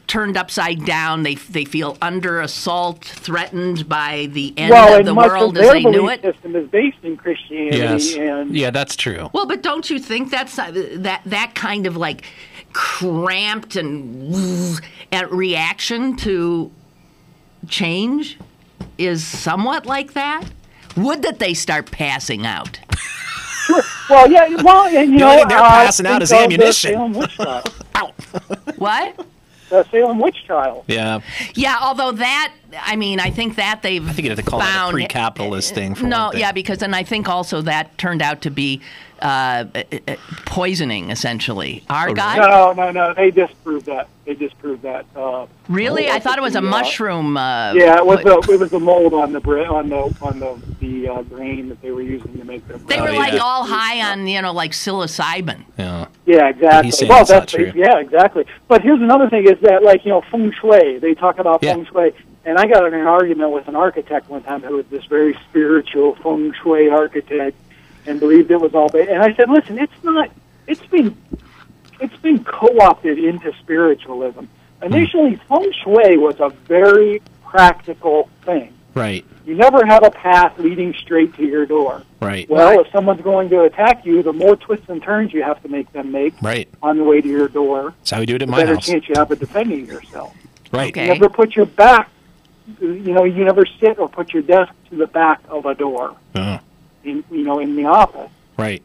turned upside down. They feel under assault, threatened by the end of the world as they knew it. Their belief system is based in Christianity. Yes. And yeah, that's true. Well, but don't you think that's that kind of cramped and reaction to change is somewhat like that? Would that they start passing out? Sure. Well, yeah. Well, and the only thing they're passing out is ammunition. Ow. What? The Salem witch trial. Yeah. Yeah, although that, I think that they've I think you'd have to call that a pre-capitalist thing. Because then I think also that turned out to be poisoning, essentially. Our guy? No. They disproved that. Really? I thought it was a mushroom. It was the mold on the grain that they were using to make them. They were all high on psilocybin. Yeah. Yeah, exactly. Well, that's true. Yeah, exactly. But here's another thing: is that feng shui? They talk about feng shui, and I got in an argument with an architect one time who was this very spiritual feng shui architect and believed it was all bad. And I said, listen, it's not. It's been co-opted into spiritualism. Initially, feng shui was a very practical thing. Right. You never have a path leading straight to your door. Right. Well, if someone's going to attack you, the more twists and turns you have to make them make on the way to your door. That's how we do it at the my better house. chance you have of defending yourself. Right. Okay. You never put your back, you never sit or put your desk to the back of a door, in the office. Right.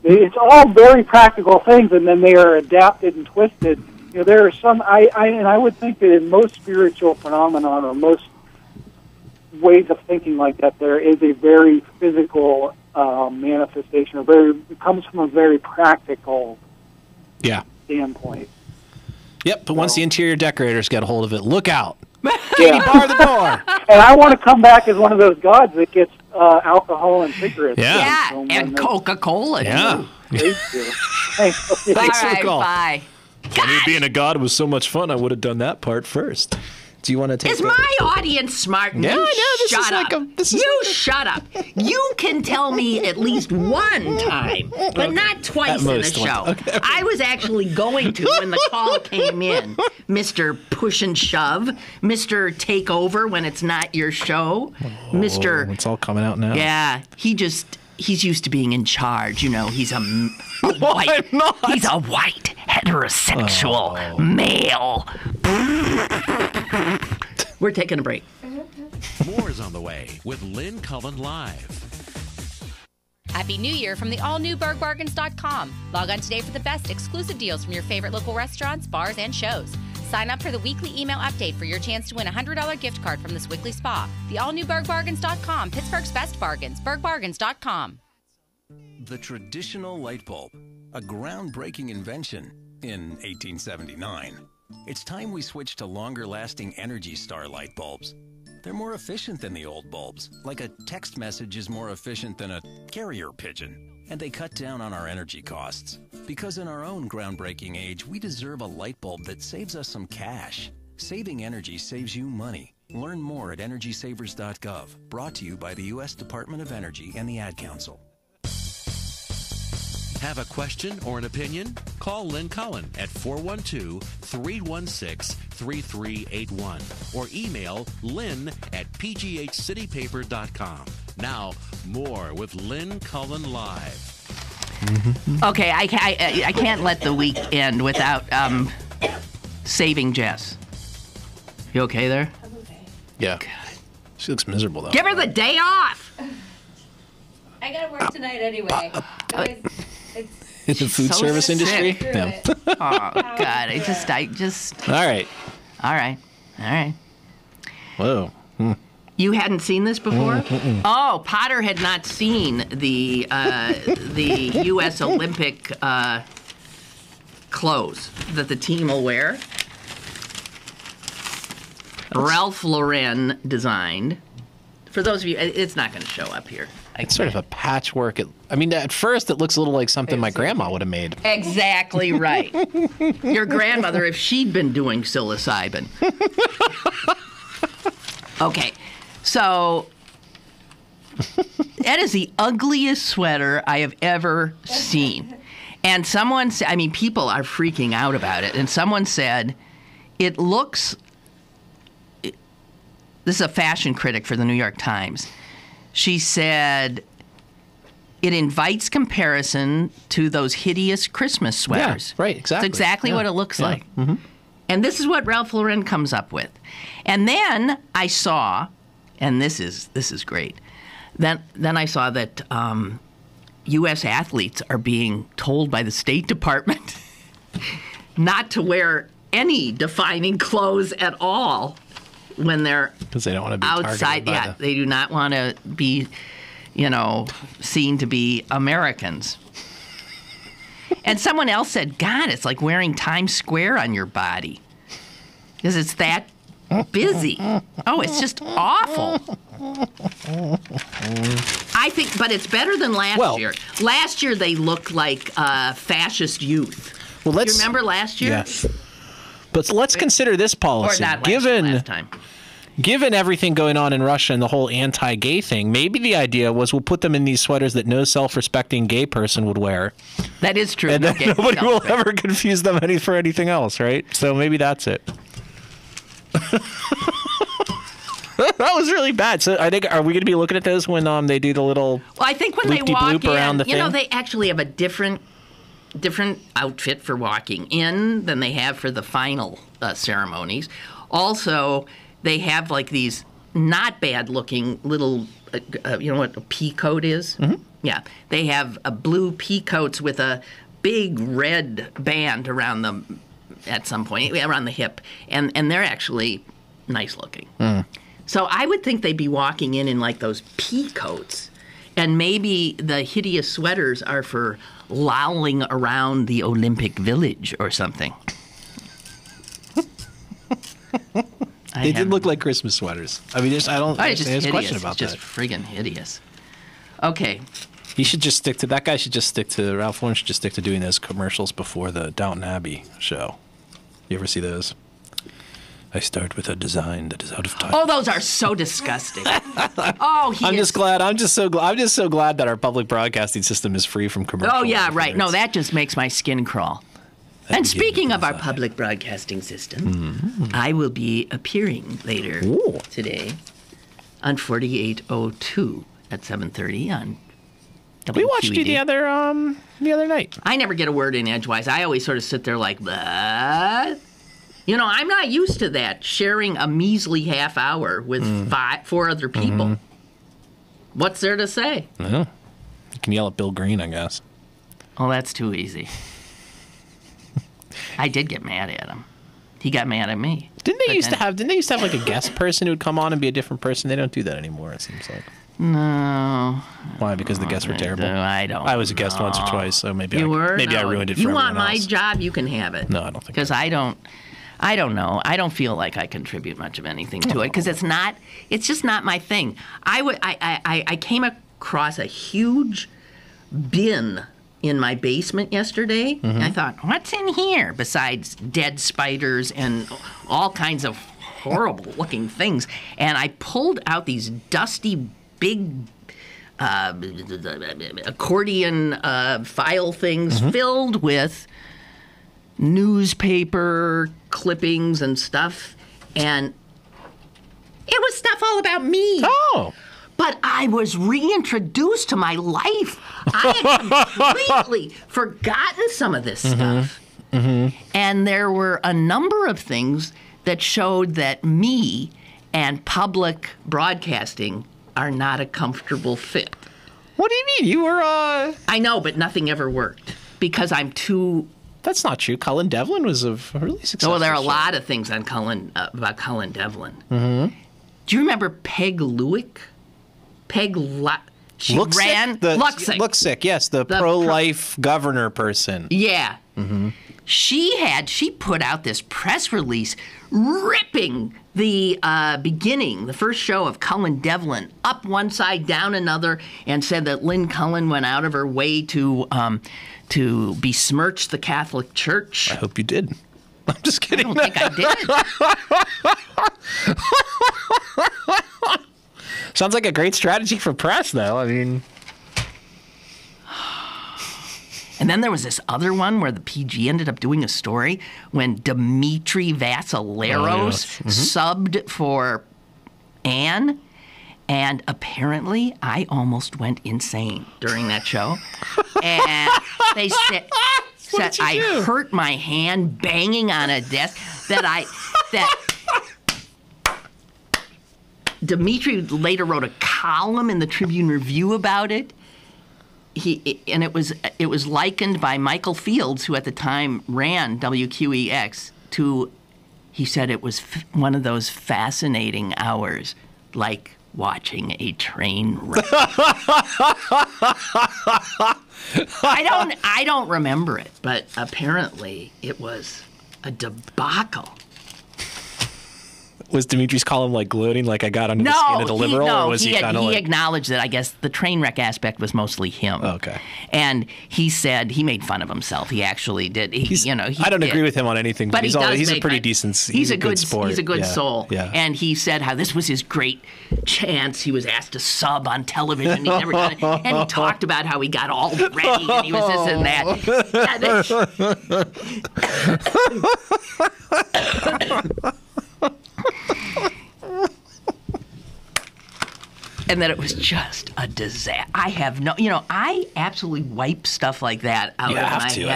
It's all very practical things, and then they are adapted and twisted. There are some, I would think that in most spiritual phenomenon or most ways of thinking like that, there is a very physical manifestation, it comes from a very practical standpoint. Yep, but once the interior decorators get a hold of it, look out. Katie, bar the door. And I want to come back as one of those gods that gets alcohol and cigarettes. Yeah, and Coca-Cola. Yeah. Thanks for the call. Bye. God. Being a god was so much fun, I would have done that part first. Do you want to take Is my audience smart? Yeah, You I know. This shut is up. like Shut up. You can tell me at least one time, but not twice in a show. Okay. I was actually going to when the call came in. Mr. Push and Shove, Mr. Take Over when it's not your show, Mr. It's all coming out now. Yeah, he's used to being in charge. He's a white. He's a white heterosexual male. We're taking a break. More is on the way with Lynn Cullen Live. Happy New Year from the all-new BergBargains.com. Log on today for the best exclusive deals from your favorite local restaurants, bars, and shows. Sign up for the weekly email update for your chance to win a $100 gift card from this weekly spa. The all-new BergBargains.com, Pittsburgh's best bargains. BergBargains.com. The traditional light bulb, a groundbreaking invention in 1879. It's time we switch to longer-lasting Energy Star light bulbs. They're more efficient than the old bulbs, like a text message is more efficient than a carrier pigeon. And they cut down on our energy costs. Because in our own groundbreaking age, we deserve a light bulb that saves us some cash. Saving energy saves you money. Learn more at EnergySavers.gov. Brought to you by the U.S. Department of Energy and the Ad Council. Have a question or an opinion? Call Lynn Cullen at 412-316-3381 or email lynn@pghcitypaper.com. Now, more with Lynn Cullen Live. Okay, I can't let the week end without saving Jess. You okay there? I'm okay. Yeah. God. She looks miserable, though. Give her the day off! I gotta work tonight anyway. In the food service industry? No. Oh, God. I just... All right. Whoa. You hadn't seen this before? Oh, Potter had not seen the U.S. Olympic clothes that the team will wear. Ralph Lauren designed. For those of you, it's not going to show up here. It's sort of a patchwork. At first it looks a little like something my grandma would have made. Exactly right. Your grandmother, if she'd been doing psilocybin. Okay, so that is the ugliest sweater I have ever seen. And someone said, people are freaking out about it. And someone said, it looks... This is a fashion critic for the New York Times. She said, it invites comparison to those hideous Christmas sweaters. Yeah, right, exactly. It's exactly what it looks like. Mm-hmm. And this is what Ralph Lauren comes up with. And then I saw, and this is great, then I saw that U.S. athletes are being told by the State Department not to wear any defining clothes at all when they're because they don't want to be outside. Yeah, they do not want to be, seen to be Americans. And someone else said, God, it's like wearing Times Square on your body because it's that busy. Oh, it's just awful. I think, but it's better than last year. Last year they looked like fascist youth. Well, do you remember last year? Yes. But let's consider this policy. Or not last time. Given everything going on in Russia and the whole anti-gay thing, maybe the idea was we'll put them in these sweaters that no self-respecting gay person would wear. That is true. And then nobody will ever confuse them for anything else, right? So maybe that's it. That was really bad. So I think, are we going to be looking at those when they do the little Well, I think when they walk around in, the thing? they actually have a different outfit for walking in than they have for the final ceremonies. Also, they have like these not bad looking little, you know what a pea coat is? Mm-hmm. Yeah. They have blue pea coats with a big red band around them at some point, around the hip. And they're actually nice looking. Mm. So I would think they'd be walking in like those pea coats. And maybe the hideous sweaters are for lolling around the Olympic Village or something. They did look like Christmas sweaters. I mean, I don't understand his question about that. It's just friggin' hideous. Okay. He should just stick to, that guy should just stick to, Ralph Lauren should just stick to doing those commercials before the Downton Abbey show. You ever see those? I start with a design that is out of time. Oh, those are so disgusting. Oh, I'm just so glad that our public broadcasting system is free from commercials. Oh, yeah, right. No, that just makes my skin crawl. And speaking of our public broadcasting system, I will be appearing later today on 4802 at 7:30 on WQED. We watched you the other night. I never get a word in edgewise. I always sort of sit there like, what? You know, I'm not used to that, sharing a measly half hour with 4 other people. Mm-hmm. What's there to say? You can yell at Bill Green, I guess. Oh, that's too easy. I did get mad at him. He got mad at me. Didn't they used to have like a guest person who would come on and be a different person? They don't do that anymore, it seems like. No. Why? Because the guests were terrible? I don't I was a guest once or twice, so maybe I ruined it for you everyone want my else. job, you can have it. No, I don't think because I don't know. I don't feel like I contribute much of anything to it because it's just not my thing. I came across a huge bin in my basement yesterday. Mm-hmm. And I thought, what's in here besides dead spiders and all kinds of horrible looking things? And I pulled out these dusty big accordion file things filled with newspaper clippings and stuff, and it was stuff all about me. Oh. But I was reintroduced to my life. I had completely forgotten some of this stuff. Mm-hmm. And there were a number of things that showed that me and public broadcasting are not a comfortable fit. What do you mean? You were, I know, but nothing ever worked because I'm too... That's not true. Cullen Devlin was a really successful Well, there are a show. lot of things on about Cullen Devlin. Mm-hmm. Do you remember Peg Lewick? She ran Luxick, yes, the pro-life governor person. Yeah. Mm-hmm. She put out this press release ripping the the first show of Cullen Devlin up one side, down another, and said that Lynn Cullen went out of her way to besmirch the Catholic Church. I hope you did. I'm just kidding. I don't think I did. Sounds like a great strategy for press, though. I mean... And then there was this other one where the PG ended up doing a story when Dimitri Vassileros subbed for Anne. And apparently, I almost went insane during that show. And they said I hurt my hand banging on a desk that Dimitri later wrote a column in the Tribune Review about it. It was likened by Michael Fields, who at the time ran WQEX, to, he said it was one of those fascinating hours, like watching a train wreck. I don't remember it, but apparently it was a debacle. Was Dimitri's column like gloating, like I got under the skin of the liberal, or was he kind of like... he acknowledged that I guess the train wreck aspect was mostly him. Okay. And he said he made fun of himself. He actually did. I don't agree with him on anything, but he's a pretty decent. He's a good sport. He's a good soul. Yeah. And he said how this was his great chance. He was asked to sub on television. He never done it. And he talked about how he got all ready and he was this and that. and that it was just a disaster. I have no, I absolutely wipe stuff like that out of my head.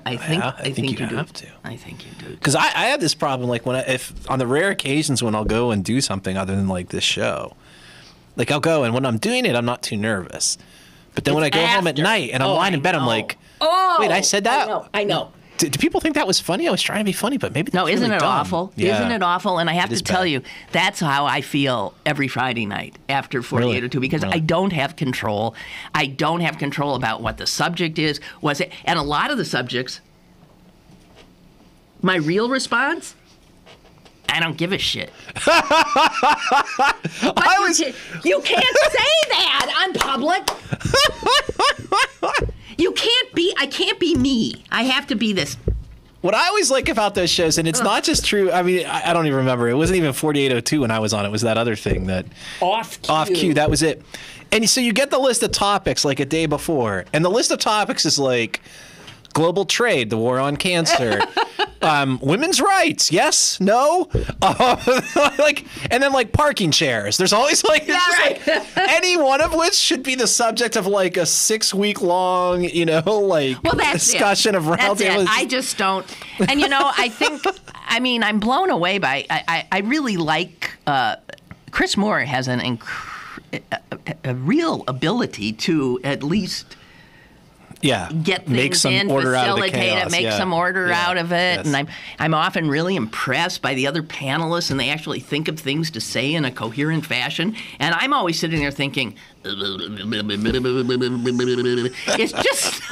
I think you have to. I think you do. Because I have this problem, like if on the rare occasions when I'll go and do something other than like this show, like I'll go and when I'm doing it, I'm not too nervous. But then when I go home at night and I'm lying in bed, I'm like, wait, I said that? I know. Do people think that was funny? I was trying to be funny, but maybe that's isn't really it dumb. awful? Yeah. Isn't it awful? And I have to tell you, that's how I feel every Friday night after 48 or 2 because I don't have control. I don't have control about what the subject is. And a lot of the subjects, my real response, I don't give a shit. You can't say that on public. I can't be me. I have to be this. What I always like about those shows, and it's not just true, I mean, I don't even remember. It wasn't even 4802 when I was on. It was that other thing that... Off cue. That was it. And so you get the list of topics like a day before. And the list of topics is like global trade, the war on cancer, women's rights, yes, no, and then like parking chairs. There's always like, any one of which should be the subject of like a 6-week-long, discussion of roundtables. I just don't, and I think, I'm blown away by. I really like. Chris Moore has a real ability to at least. Get things in, facilitate it, make some order out of it. Yes. And I'm often really impressed by the other panelists, and they actually think of things to say in a coherent fashion. And I'm always sitting there thinking, it's just...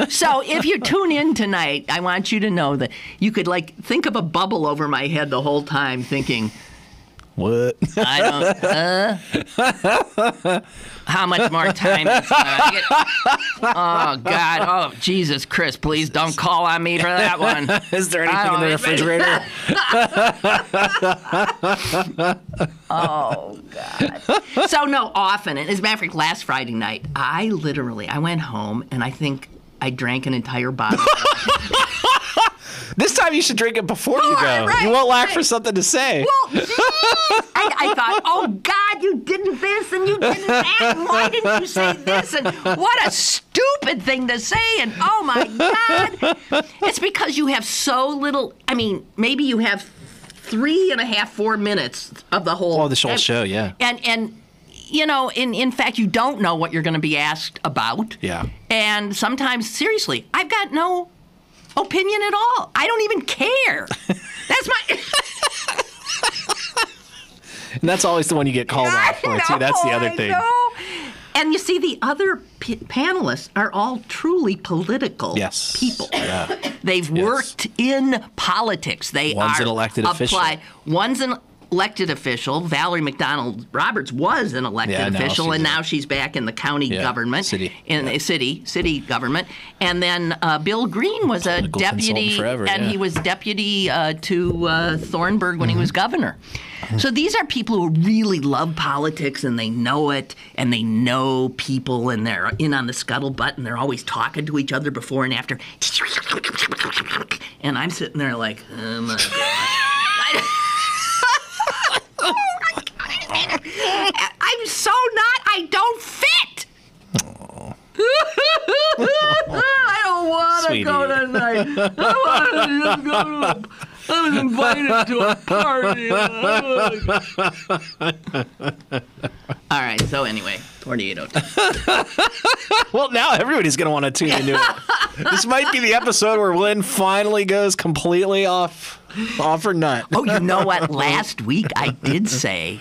So if you tune in tonight, I want you to know that you could think of a bubble over my head the whole time thinking... What? I don't. How much more time? Oh God! Oh Jesus, Chris! Please don't call on me for that one. Is there anything in the refrigerator? Oh God! So no, often. And as a matter of fact, last Friday night, I went home and I think I drank an entire bottle. This time you should drink it before you go. Right, you won't lack for something to say. Well, I thought, oh, God, you didn't this and you didn't that. And why didn't you say this? And what a stupid thing to say. And, oh, my God. It's because you have so little. Maybe you have 3.5, 4 minutes of the whole. Oh, the whole show, yeah. And in fact, you don't know what you're going to be asked about. Yeah. And sometimes, seriously, I've got no opinion at all. I don't even care. That's my... And that's always the one you get called out for, too. That's the other thing. And you see, the other panelists are all truly political people. Yeah. They've worked in politics. One's an elected official. One's an elected official. Valerie McDonald Roberts was an elected official, and now she's back in the county government, city government. And then Bill Green was a deputy, he was deputy to Thornburg when he was governor. So these are people who really love politics, and they know it, and they know people, and they're in on the scuttlebutt, and they're always talking to each other before and after. And I'm sitting there like, oh my God. I'm so not. I don't fit. I don't want to go tonight. I want to just go to. I was invited to a party. All right. So anyway, 4802. Well, now everybody's going to want to tune into it. This might be the episode where Lynn finally goes completely off her nut. Oh, you know what? Last week I did say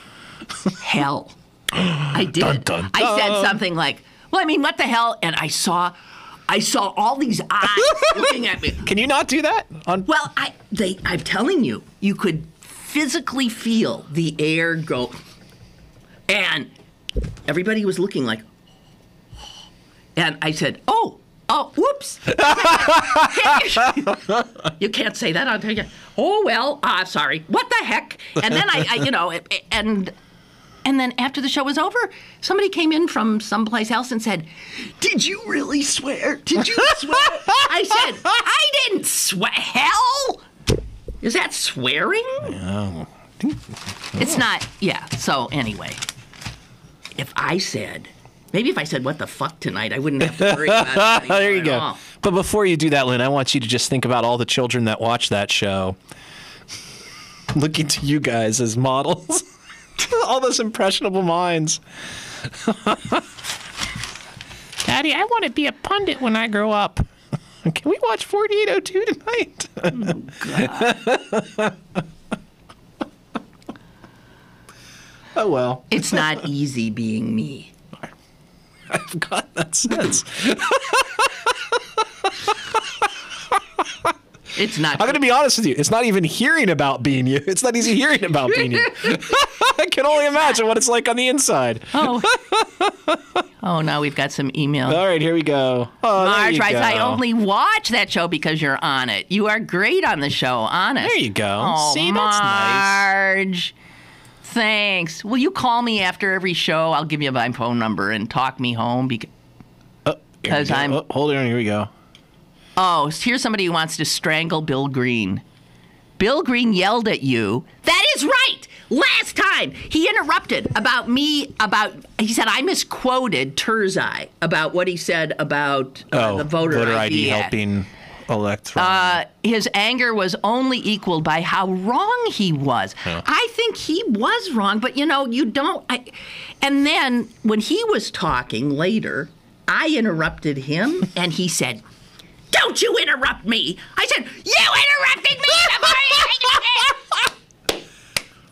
hell. I did. Dun, dun, dun. I said something like, well, what the hell? And I saw all these eyes looking at me. Can you not do that? Well, I'm telling you, you could physically feel the air go. And everybody was looking like, and I said, oh, whoops. You can't say that. I'll tell you. Oh, well, sorry. What the heck? And then and then after the show was over, somebody came in from someplace else and said, did you really swear? Did you swear? I said, I didn't swear. Hell? Is that swearing? No. It's not. Yeah. So anyway, if I said what the fuck tonight, I wouldn't have to worry about it. There you go. All. But before you do that, Lynn, I want you to just think about all the children that watch that show. Looking to you guys as models. All those impressionable minds. Daddy, I want to be a pundit when I grow up. Can we watch 4802 tonight? Oh, God. Oh, well. It's not easy being me. I've got that sense. It's not. I'm going to be honest with you. It's not even hearing about being you. It's not easy hearing about being you. I can only imagine what it's like on the inside. Oh. Oh, now we've got some emails. All right, here we go. Oh, Marge writes, I only watch that show because you're on it. You are great on the show, honest. There you go. Oh, See, that's nice. Marge. Thanks. Will you call me after every show? I'll give you my phone number and talk me home because I'm... Oh, hold on, here we go. Oh, here's somebody who wants to strangle Bill Green. Bill Green yelled at you. That is right! Last time, he interrupted about me, he said I misquoted Turzai about what he said about the voter ID helping elect. His anger was only equaled by how wrong he was. Yeah. I think he was wrong, but you don't. And then when he was talking later, I interrupted him, and he said, "Don't you interrupt me!" I said, "You interrupted me before you did."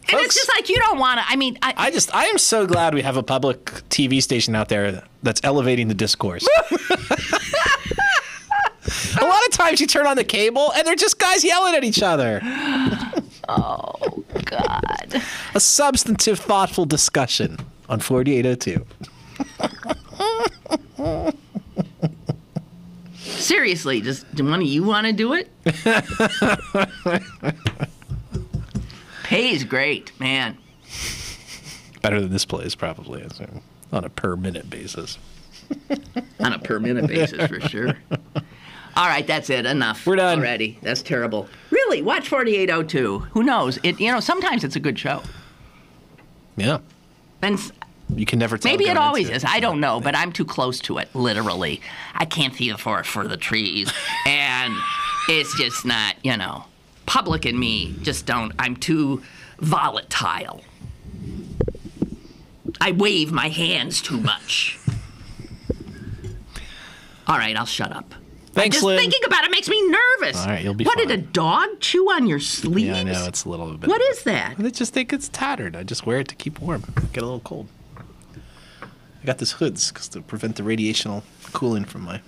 And it's just like you don't want to. I mean, I am so glad we have a public TV station out there that's elevating the discourse. A lot of times you turn on the cable and they're just guys yelling at each other. Oh, God. A substantive, thoughtful discussion on 4802. Seriously, just do one of you want to do it? Pay's great, man. Better than this place, probably, on a per-minute basis. On a per-minute basis, for sure. All right, that's it. Enough. We're done already. That's terrible. Really, watch 4802. Who knows? Sometimes it's a good show. Yeah. And you can never tell. Maybe it always is. I don't know, but I'm too close to it, literally. I can't see the forest for the trees. And it's just not, public and me just don't. I'm too volatile. I wave my hands too much. All right, I'll shut up. Thanks, just Lynn. Thinking about it makes me nervous. All right, you'll be fine. fine. Did a dog chew on your sleeves? Yeah, I know. It's a little bit. What is that? I just think it's tattered. I just wear it to keep warm. Get a little cold. I got this hoods to prevent the radiational cooling from my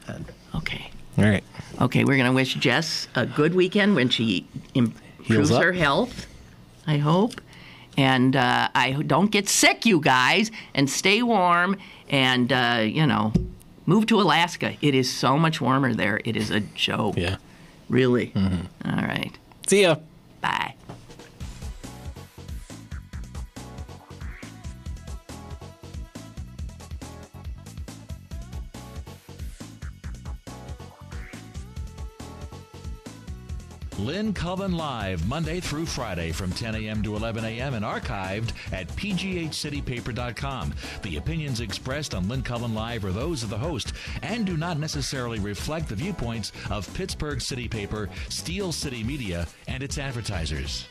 head. Okay. All right. Okay, we're going to wish Jess a good weekend when she improves her health, I hope. And I don't get sick, you guys, and stay warm and, move to Alaska. It is so much warmer there. It is a joke. Yeah. Really? Mm-hmm. All right. See ya. Bye. Lynn Cullen Live, Monday through Friday from 10 a.m. to 11 a.m. and archived at pghcitypaper.com. The opinions expressed on Lynn Cullen Live are those of the host and do not necessarily reflect the viewpoints of Pittsburgh City Paper, Steel City Media, and its advertisers.